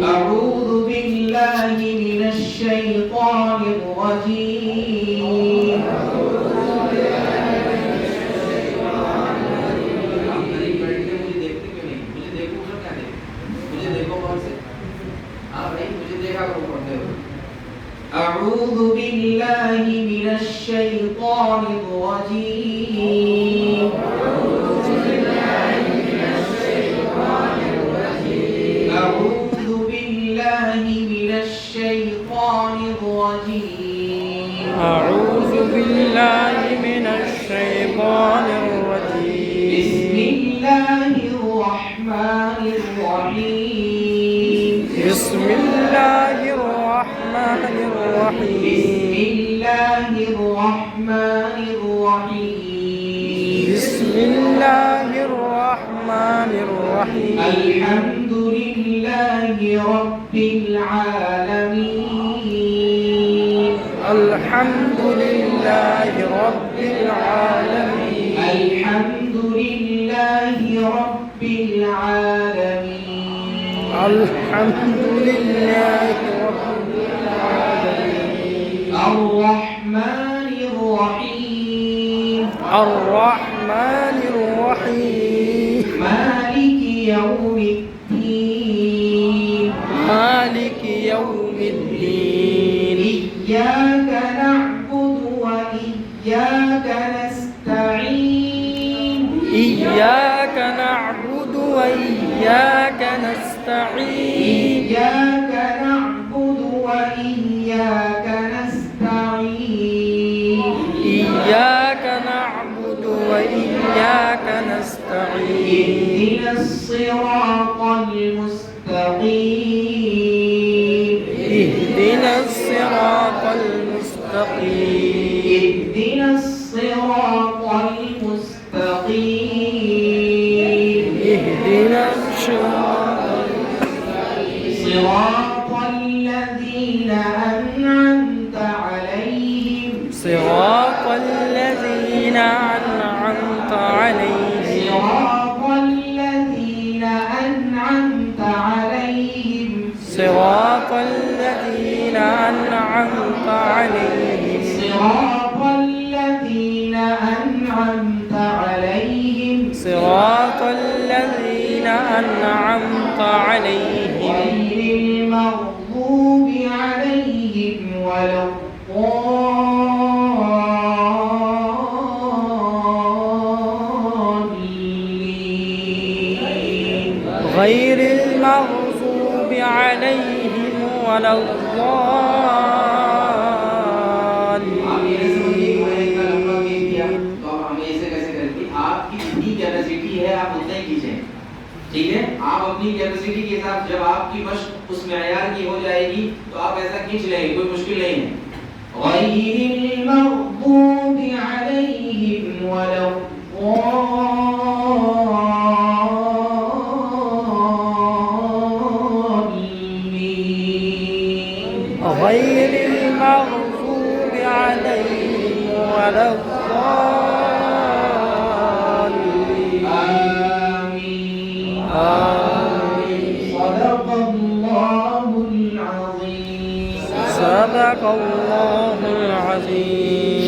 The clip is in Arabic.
أعوذ بالله من الشيطان الرجيم أعوذ بالله من الشيطان الرجيم أعوذ بالله من الشيطان الرجيم أعوذ بالله من الشيطان الرجيم بسم الله الرحمن الرحيم بسم الله الرحمن الرحيم بسم الله الرحمن الرحيم بسم الله الرحمن الرحيم الحمد لله رب العالمين الحمد لله رب العالمين الحمد لله رب العالمين الحمد لله رب العالمين الرحمن الرحيم الرحمن الرحيم مالك يوم الدين مالك يوم الدين إياك نعبد وإياك نستعين إياك نعبد وإياك نستعين إياك نعبد وإياك نستعين إياك نعبد وإياك نستعين اهدنا الصراط المستقيم اهدنا الصراط المستقيم اهدنا الصراط المستقيم اهدنا الصراط صراط الذين أنعمت عليهم صراط الذين أنعمت عليهم صراط الذين أنعمت عليهم صراط الذين أنعمت عليهم صراط الذين أنعمت عليهم صراط الذين أنعمت عليهم غير المغضوب عليهم ولا الضالين غير المغضوب عليهم ولا الضالين तो अब हमें ऐसे कैसे करें कि आपकी जितनी कैपेसिटी है आप उतना ही कीजिए, ठीक है। आप अपनी कैपेसिटी के हिसाब जब आपकी मशक उस मेयार की हो जाएगी तो आप ऐसा खींच लेंगे, कोई मुश्किल नहीं है। गैरिल मग़दूबि अलैहिम वला الضالين غير المغضوب عليهم ولا الضالين آمين آمين صدق الله العظيم صدق الله العظيم